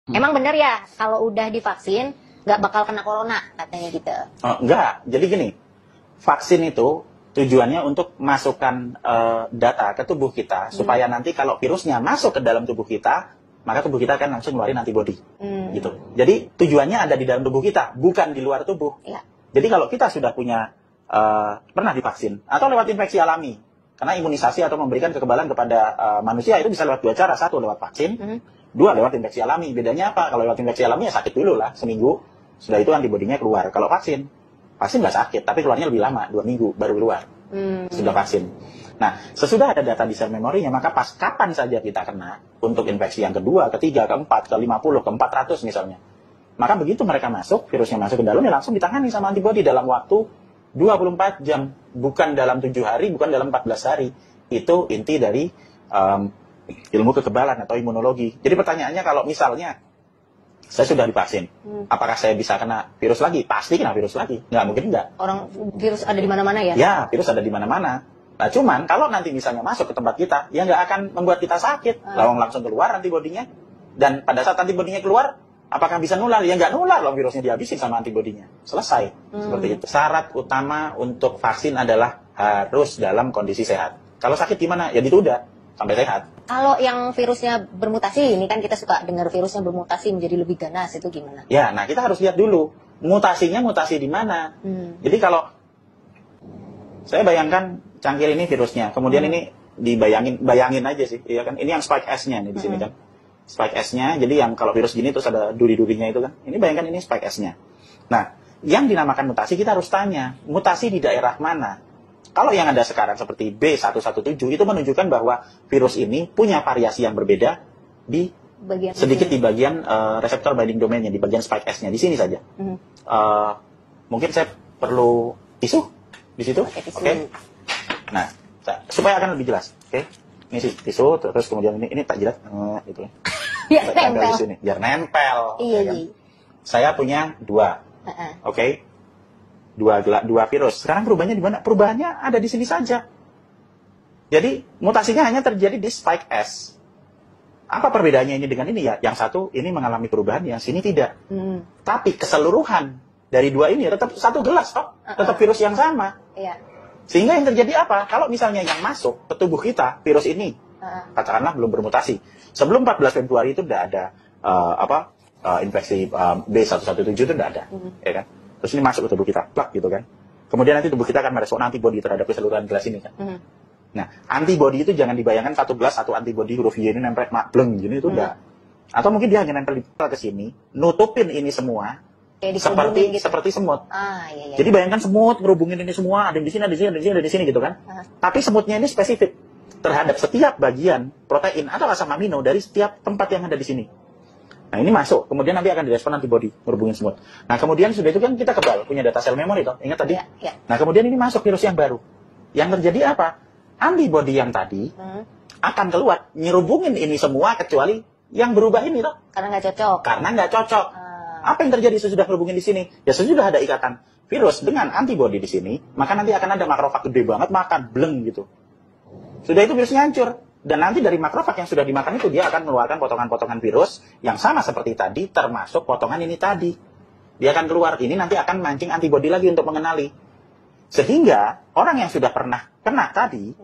Emang bener ya kalau udah divaksin nggak bakal kena corona katanya gitu? Oh, enggak. Jadi gini, vaksin itu tujuannya untuk masukkan data ke tubuh kita supaya nanti kalau virusnya masuk ke dalam tubuh kita, maka tubuh kita akan langsung ngeluarin antibodi. Gitu. Jadi tujuannya ada di dalam tubuh kita, bukan di luar tubuh. Ya. Jadi kalau kita sudah punya pernah divaksin atau lewat infeksi alami, karena imunisasi atau memberikan kekebalan kepada manusia itu bisa lewat dua cara. Satu lewat vaksin, dua lewat infeksi alami. Bedanya apa? Kalau lewat infeksi alami ya sakit dulu lah seminggu, sudah itu antibodinya keluar. Kalau vaksin nggak sakit, tapi keluarnya lebih lama, 2 minggu baru keluar. Sudah vaksin. Nah, sesudah ada data di sel memorinya, maka pas kapan saja kita kena untuk infeksi yang kedua, ketiga, keempat, ke-50, ke-400 misalnya. Maka begitu mereka masuk, virusnya masuk ke dalam, ya langsung ditangani sama antibodi dalam waktu 24 jam. Bukan dalam 7 hari, bukan dalam 14 hari. Itu inti dari ilmu kekebalan atau imunologi. Jadi pertanyaannya kalau misalnya saya sudah divaksin, apakah saya bisa kena virus lagi? Pasti kena virus lagi. Nggak mungkin enggak. Orang virus ada di mana-mana ya? Ya, virus ada di mana-mana. Nah, cuman kalau nanti misalnya masuk ke tempat kita, ya nggak akan membuat kita sakit. Langsung keluar antibodinya. Dan pada saat antibodinya keluar, apakah bisa nular? Ya nggak nular, virusnya dihabisin sama antibodinya. Selesai. Seperti itu. Syarat utama untuk vaksin adalah harus dalam kondisi sehat. Kalau sakit gimana? Ya ditunda sampai sehat. Kalau yang virusnya bermutasi, ini kan kita suka dengar virusnya bermutasi menjadi lebih ganas, itu gimana? Ya, nah kita harus lihat dulu mutasinya mutasi di mana. Jadi kalau saya bayangkan cangkir ini virusnya, kemudian ini bayangin aja sih, ya kan? Ini yang spike S-nya nih di sini kan, spike S-nya. Jadi yang kalau virus gini terus ada duri-durinya itu kan. Ini bayangkan ini spike S-nya. Nah, yang dinamakan mutasi kita harus tanya mutasi di daerah mana. Kalau yang ada sekarang seperti B117 itu menunjukkan bahwa virus ini punya variasi yang berbeda di sedikit di bagian reseptor binding domainnya, di bagian spike S-nya, di sini saja. Mungkin saya perlu tisu di situ. Oke. Nah, supaya akan lebih jelas. Oke. Ini sih tisu, terus kemudian ini tak jilat gitu ya. Biar nempel. Di sini, biar nempel. Iya, kan? Saya punya 2. Oke. Dua virus. Sekarang perubahannya di mana? Perubahannya ada di sini saja. Jadi mutasinya hanya terjadi di spike S. Apa perbedaannya ini dengan ini ya? Yang satu ini mengalami perubahan, yang sini tidak. Tapi keseluruhan dari dua ini tetap satu gelas, toh? Tetap virus yang sama. Iya. Sehingga yang terjadi apa? Kalau misalnya yang masuk ke tubuh kita virus ini, katakanlah belum bermutasi. Sebelum 14 Februari itu tidak ada infeksi B117 itu tidak ada, ya kan? Terus ini masuk ke tubuh kita, plak gitu kan. Kemudian nanti tubuh kita akan merespon antibodi terhadap keseluruhan gelas ini kan. Nah, antibodi itu jangan dibayangkan satu gelas, satu antibodi huruf Y ini nempel bleng gini itu enggak. Atau mungkin dia hanya nempel ke sini, nutupin ini semua seperti semut. Iya. Jadi bayangkan semut ngerubungin ini semua, ada di sini, ada di sini, ada di sini, ada di sini gitu kan. Tapi semutnya ini spesifik terhadap setiap bagian protein atau asam amino dari setiap tempat yang ada di sini. Nah, ini masuk, kemudian nanti akan direspon antibodi, ngerubungin semut. Nah, kemudian sudah itu kan kita kebal, punya data sel memori toh, ingat tadi? Ya. Nah, kemudian ini masuk virus yang baru. Yang terjadi apa? Antibodi yang tadi akan keluar, nyerubungin ini semua kecuali yang berubah ini toh. Karena nggak cocok. Karena nggak cocok. Apa yang terjadi sesudah ngerubungin di sini? Ya sesudah ada ikatan virus dengan antibodi di sini, maka nanti akan ada makrofag gede banget makan, bleng gitu. Sudah itu virusnya hancur. Dan nanti dari makrofag yang sudah dimakan itu dia akan mengeluarkan potongan-potongan virus yang sama seperti tadi, termasuk potongan ini tadi. Dia akan keluar, ini nanti akan mancing antibodi lagi untuk mengenali. Sehingga orang yang sudah pernah kena tadi,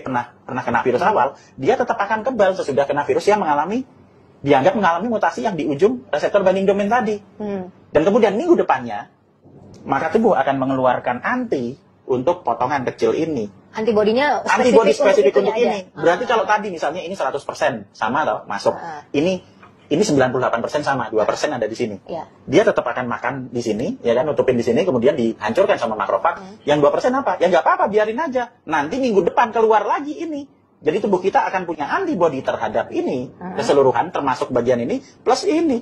pernah kena virus awal, dia tetap akan kebal sesudah kena virus yang dianggap mengalami mutasi yang di ujung reseptor binding domain tadi. Dan kemudian minggu depannya, maka tubuh akan mengeluarkan anti untuk potongan kecil ini. Antibodinya spesifik untuk ini. Berarti kalau tadi misalnya ini 100% sama atau masuk. Ini 98% sama, 2% ada di sini. Dia tetap akan makan di sini, ya kan, nutupin di sini, kemudian dihancurkan sama makrofag. Yang 2% apa? Ya nggak apa-apa, biarin aja. Nanti minggu depan keluar lagi ini. Jadi tubuh kita akan punya antibodi terhadap ini keseluruhan, termasuk bagian ini plus ini.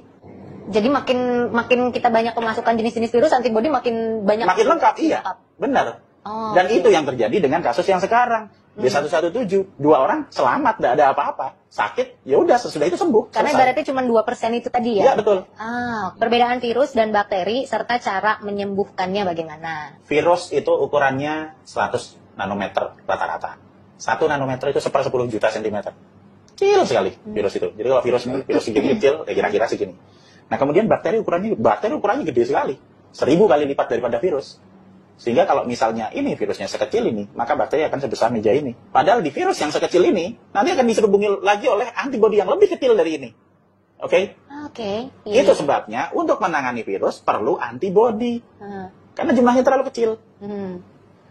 Jadi makin kita banyak kemasukan jenis-jenis virus, antibodi makin banyak. Makin lengkap, iya, benar. Dan itu yang terjadi dengan kasus yang sekarang B117, 2 orang selamat, tidak ada apa-apa, sakit, ya udah sesudah itu sembuh. Karena ibaratnya cuma 2% itu tadi ya. Iya betul. Perbedaan virus dan bakteri serta cara menyembuhkannya bagaimana? Virus itu ukurannya 100 nanometer rata-rata. 1 nanometer itu 1/10 juta sentimeter. kecil sekali virus itu. Jadi kalau virus ini virus segini kecil, ya kira-kira segini. Nah kemudian bakteri ukurannya gede sekali, 1000 kali lipat daripada virus. Sehingga kalau misalnya ini virusnya sekecil ini, maka bakteri akan sebesar meja ini. Padahal di virus yang sekecil ini nanti akan diserubungi lagi oleh antibodi yang lebih kecil dari ini. Oke? Iya. Itu sebabnya untuk menangani virus perlu antibodi. Karena jumlahnya terlalu kecil.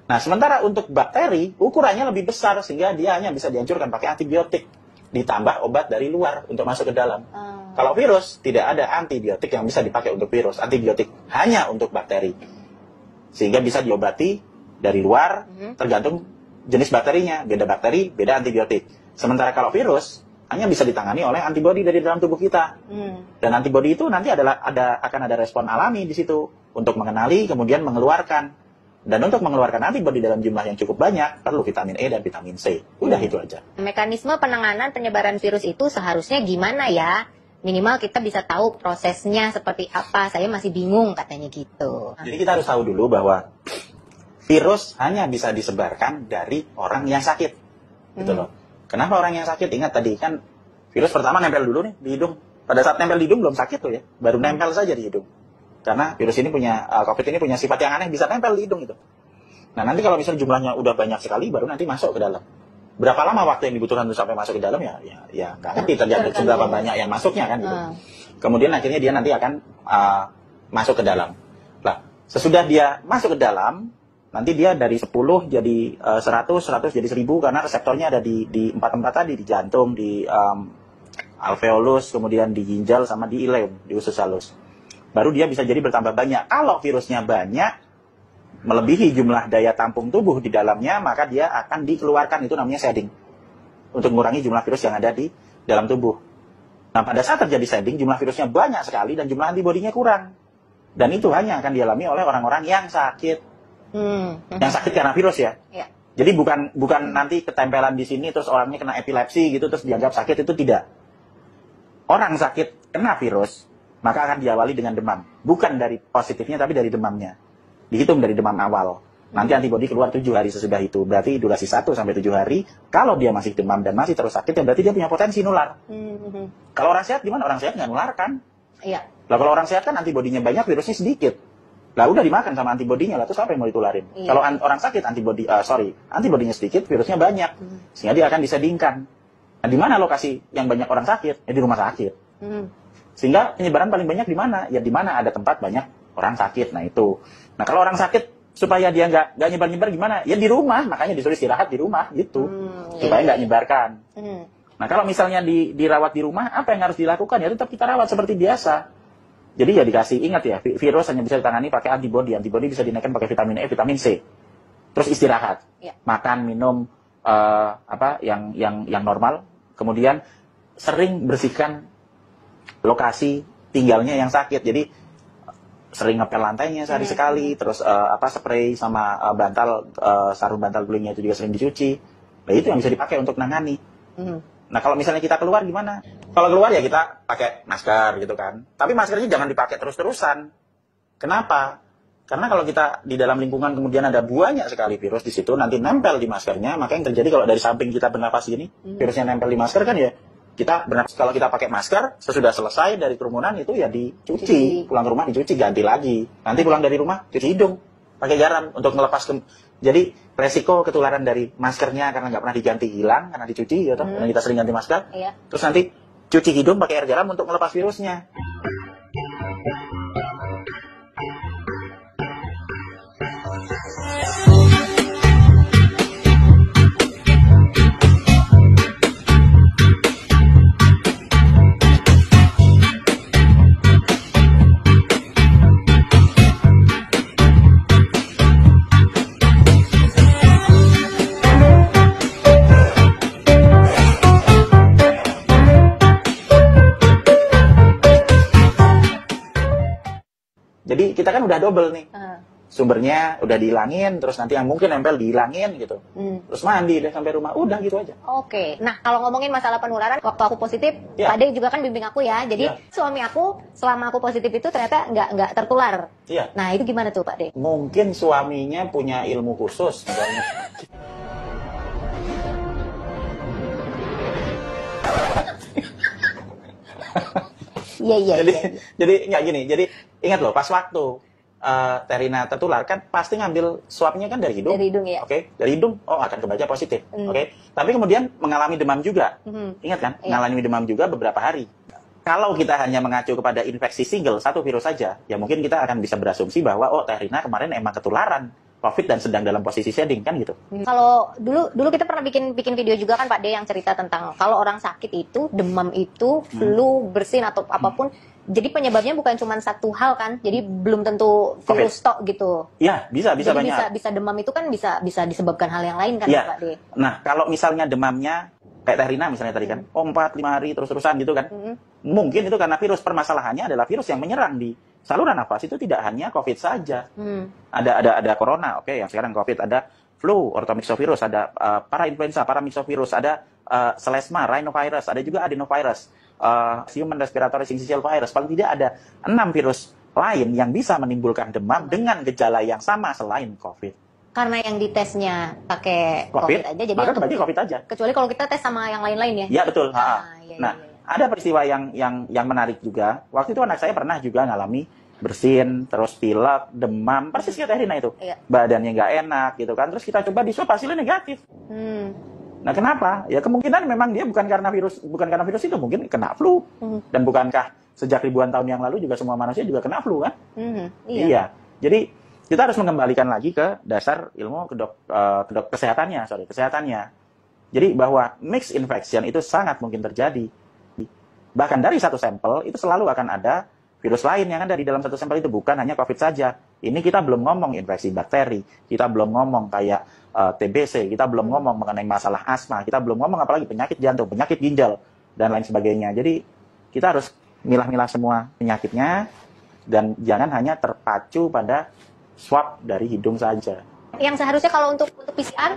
Nah, sementara untuk bakteri, ukurannya lebih besar, sehingga dia hanya bisa dihancurkan pakai antibiotik. Ditambah obat dari luar untuk masuk ke dalam. Kalau virus, tidak ada antibiotik yang bisa dipakai untuk virus. Antibiotik hanya untuk bakteri. Sehingga bisa diobati dari luar, tergantung jenis bakterinya. Beda bakteri, beda antibiotik. Sementara kalau virus, hanya bisa ditangani oleh antibodi dari dalam tubuh kita. Dan antibodi itu nanti akan ada respon alami di situ. Untuk mengenali, kemudian mengeluarkan. Dan untuk mengeluarkan antibodi dalam jumlah yang cukup banyak, perlu vitamin E dan vitamin C. Udah itu aja. Mekanisme penanganan penyebaran virus itu seharusnya gimana ya? Minimal kita bisa tahu prosesnya seperti apa. Saya masih bingung katanya gitu. Jadi kita harus tahu dulu bahwa virus hanya bisa disebarkan dari orang yang sakit. Gitu loh. Kenapa orang yang sakit? Ingat tadi kan virus pertama nempel dulu nih di hidung. Pada saat nempel di hidung belum sakit tuh ya. Baru nempel saja di hidung. Karena virus ini COVID ini punya sifat yang aneh, bisa nempel di hidung itu. Nah nanti kalau misalnya jumlahnya udah banyak sekali, baru nanti masuk ke dalam. Berapa lama waktu yang dibutuhkan untuk sampai masuk ke dalam ya nggak ngerti terjadi seberapa banyak yang masuknya kan gitu. Kemudian akhirnya dia nanti akan masuk ke dalam. Nah sesudah dia masuk ke dalam, nanti dia dari 10 jadi 100 jadi 1000 karena reseptornya ada di tempat tadi, di jantung, di alveolus, kemudian di ginjal sama di ileum, di usus halus. Baru dia bisa jadi bertambah banyak. Kalau virusnya banyak, melebihi jumlah daya tampung tubuh di dalamnya, maka dia akan dikeluarkan, itu namanya shedding. Untuk mengurangi jumlah virus yang ada di dalam tubuh. Nah, pada saat terjadi shedding, jumlah virusnya banyak sekali dan jumlah antibodinya kurang. Dan itu hanya akan dialami oleh orang-orang yang sakit. Yang sakit karena virus ya. Jadi bukan nanti ketempelan di sini, terus orangnya kena epilepsi gitu, terus dianggap sakit, itu tidak. Orang sakit kena virus, maka akan diawali dengan demam. Bukan dari positifnya, tapi dari demamnya. Dihitung dari demam awal. Nanti antibodi keluar 7 hari sesudah itu. Berarti durasi 1-7 hari. Kalau dia masih demam dan masih terus sakit, ya berarti dia punya potensi nular. Kalau orang sehat gimana? Orang sehat nggak nular kan? Iya. Lah kalau orang sehat kan antibodinya banyak, virusnya sedikit. Lah udah dimakan sama antibodinya, lah terus apa yang mau ditularin? Iya. Kalau orang sakit antibodinya sedikit, virusnya banyak. Sehingga dia akan disedingkan. Nah, di mana lokasi yang banyak orang sakit? Ya di rumah sakit. Sehingga penyebaran paling banyak di mana? Ya di mana ada tempat banyak orang sakit. Nah itu. Nah kalau orang sakit supaya dia nggak nyebar-nyebar gimana? Ya di rumah. Makanya disuruh istirahat di rumah gitu. Supaya nggak nyebarkan. Nah kalau misalnya dirawat di rumah, apa yang harus dilakukan? Ya tetap kita rawat seperti biasa. Jadi ya dikasih, ingat ya, virus hanya bisa ditangani pakai antibodi. Antibodi bisa dinaikkan pakai vitamin E, vitamin C. Terus istirahat. Makan, minum yang normal. Kemudian sering bersihkan lokasi tinggalnya yang sakit. Jadi sering ngepel lantainya sehari sekali, terus spray sama sarung bantal gulingnya itu juga sering dicuci. Nah itu yang bisa dipakai untuk nangani. Nah kalau misalnya kita keluar gimana? Kalau keluar ya kita pakai masker gitu kan. Tapi maskernya jangan dipakai terus-terusan. Kenapa? Karena kalau kita di dalam lingkungan kemudian ada banyak sekali virus di situ, nanti nempel di maskernya, maka yang terjadi kalau dari samping kita bernapas gini, virusnya nempel di masker kan ya, kalau kita pakai masker, sesudah selesai dari kerumunan itu ya dicuci. Pulang ke rumah dicuci, ganti lagi. Nanti pulang dari rumah, cuci hidung. Pakai garam untuk ngelepas. Jadi resiko ketularan dari maskernya karena nggak pernah diganti hilang, karena dicuci ya toh, karena kita sering ganti masker. Terus nanti cuci hidung pakai air garam untuk ngelepas virusnya. Jadi kita kan udah double nih. Sumbernya udah dihilangin, terus nanti yang mungkin nempel dihilangin gitu. Terus mandi deh sampai rumah, udah gitu aja. Oke. Nah, kalau ngomongin masalah penularan, waktu aku positif, Pak De juga kan bimbing aku ya. Jadi suami aku, selama aku positif itu ternyata nggak tertular. Nah, itu gimana tuh Pak De? Mungkin suaminya punya ilmu khusus. Misalnya. Iya. Jadi nggak gini. Jadi ingat loh, pas waktu Terina tertular kan pasti ngambil swabnya kan dari hidung. Dari hidung ya. Oke, dari hidung, oh akan kebaca positif. Oke, tapi kemudian mengalami demam juga. Ingat kan, mengalami demam juga beberapa hari. Kalau kita hanya mengacu kepada infeksi single satu virus saja, ya mungkin kita akan bisa berasumsi bahwa oh Terina kemarin emang ketularan COVID dan sedang dalam posisi shedding kan gitu. Kalau dulu kita pernah bikin video juga kan Pak D yang cerita tentang kalau orang sakit itu demam itu flu, bersin atau apapun. Jadi penyebabnya bukan cuma satu hal kan, jadi belum tentu virus tok gitu. Iya, bisa jadi banyak. Bisa demam itu kan bisa disebabkan hal yang lain kan ya. Pak D. Nah kalau misalnya demamnya kayak Terina misalnya tadi kan, 4-5 hari terus-terusan gitu kan, mungkin itu karena virus. Permasalahannya adalah virus yang menyerang di saluran nafas itu tidak hanya COVID saja. Ada corona, oke, yang sekarang COVID, ada flu, orthomyxovirus, ada parainfluenza, paramyxovirus, ada selesma, rhinovirus, ada juga adenovirus, human respiratory syncytial virus. Paling tidak ada 6 virus lain yang bisa menimbulkan demam dengan gejala yang sama selain COVID. Karena yang ditesnya pakai COVID aja, jadi maka kembali COVID aja. Kecuali kalau kita tes sama yang lain-lain ya. Iya betul. Iya. Ada peristiwa yang menarik juga. Waktu itu anak saya pernah juga ngalami bersin, terus pilek, demam, persis kayak Terina itu. Iya. Badannya nggak enak gitu kan. Terus kita coba di swab hasilnya negatif. Nah kenapa? Ya kemungkinan memang dia bukan karena virus itu, mungkin kena flu. Dan bukankah sejak ribuan tahun yang lalu juga semua manusia juga kena flu kan? Iya. Jadi kita harus mengembalikan lagi ke dasar ilmu kesehatannya. Jadi bahwa mixed infection itu sangat mungkin terjadi. Bahkan dari satu sampel itu selalu akan ada virus lain yang ada di dalam satu sampel itu, bukan hanya COVID saja. Ini kita belum ngomong infeksi bakteri, kita belum ngomong kayak TBC, kita belum ngomong mengenai masalah asma, kita belum ngomong apalagi penyakit jantung, penyakit ginjal, dan lain sebagainya. Jadi kita harus milah-milah semua penyakitnya dan jangan hanya terpacu pada swab dari hidung saja. Yang seharusnya kalau untuk PCR,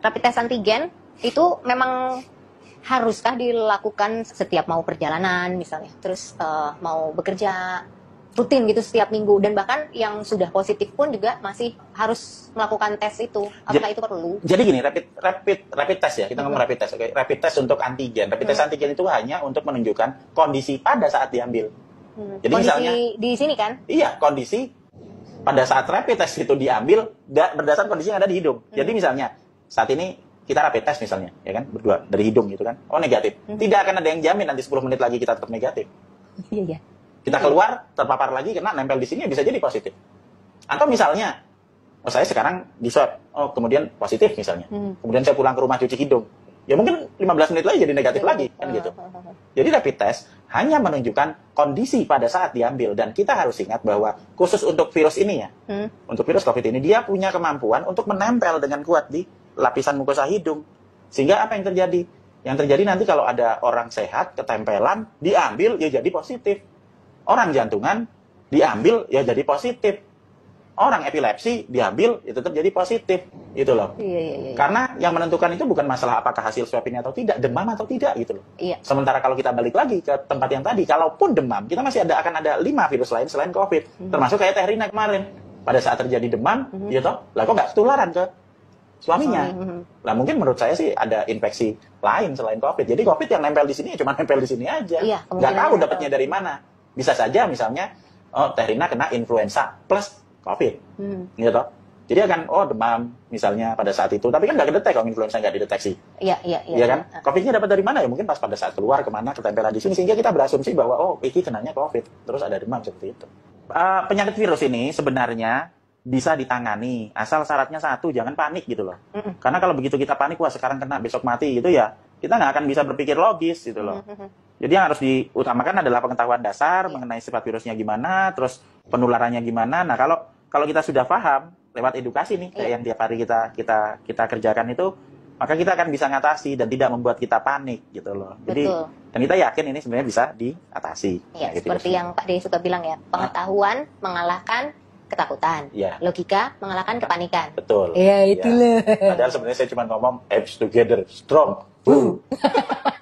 rapid test antigen itu memang haruskah dilakukan setiap mau perjalanan misalnya, terus mau bekerja rutin gitu setiap minggu, dan bahkan yang sudah positif pun juga masih harus melakukan tes itu. Apakah itu perlu? Jadi gini, rapid test ya, kita ngomong rapid test, oke? Rapid test untuk antigen. Rapid test antigen itu hanya untuk menunjukkan kondisi pada saat diambil. Jadi kondisi misalnya di sini kan? Iya, kondisi pada saat rapid test itu diambil berdasarkan kondisi yang ada di hidung. Jadi misalnya saat ini kita rapid test misalnya, ya kan, berdua dari hidung gitu kan, oh negatif. Tidak akan ada yang jamin nanti 10 menit lagi kita tetap negatif. Iya. Kita keluar terpapar lagi kena nempel di sini bisa jadi positif. Atau misalnya, oh saya sekarang di swab, oh kemudian positif misalnya. Kemudian saya pulang ke rumah cuci hidung. Ya mungkin 15 menit lagi jadi negatif lagi kan gitu. Jadi rapid test hanya menunjukkan kondisi pada saat diambil, dan kita harus ingat bahwa khusus untuk virus ini ya, untuk virus COVID ini dia punya kemampuan untuk menempel dengan kuat di lapisan mukosa hidung. Sehingga apa yang terjadi? Yang terjadi nanti kalau ada orang sehat ketempelan diambil ya jadi positif. Orang jantungan diambil ya jadi positif. Orang epilepsi diambil itu tetap jadi positif, itu loh. Iya. Karena yang menentukan itu bukan masalah apakah hasil swab ini atau tidak, demam atau tidak gitu loh. Iya. Sementara kalau kita balik lagi ke tempat yang tadi, kalaupun demam, kita masih akan ada 5 virus lain selain COVID, termasuk kayak Terina kemarin. Pada saat terjadi demam, ya toh, lah kok nggak ketularan ke suaminya? Lah mungkin menurut saya sih ada infeksi lain selain COVID. Jadi COVID yang nempel di sini cuma nempel di sini aja. Iya, nggak tahu dapatnya dari mana. Bisa saja misalnya, oh Terina kena influenza plus COVID, gitu. Jadi akan, demam misalnya pada saat itu, tapi kan nggak kedetek kalau influenza nggak dideteksi. Iya kan? COVID-nya dapat dari mana ya? Mungkin pas pada saat keluar kemana ketempelan di sini, sehingga kita berasumsi bahwa ini kenanya COVID, terus ada demam seperti itu. Penyakit virus ini sebenarnya bisa ditangani, asal syaratnya satu, jangan panik gitu loh. Karena kalau begitu kita panik, wah sekarang kena besok mati gitu ya, kita nggak akan bisa berpikir logis gitu loh. Jadi yang harus diutamakan adalah pengetahuan dasar mengenai sifat virusnya gimana, terus penularannya gimana. Nah kalau kita sudah paham lewat edukasi nih kayak yang tiap hari kita kerjakan itu, maka kita akan bisa ngatasi dan tidak membuat kita panik gitu loh. Jadi dan kita yakin ini sebenarnya bisa diatasi. Iya, seperti yang Pak De suka bilang ya, pengetahuan mengalahkan ketakutan, logika mengalahkan kepanikan. Betul. Iya, itulah. Padahal sebenarnya saya cuma ngomong apps together strong.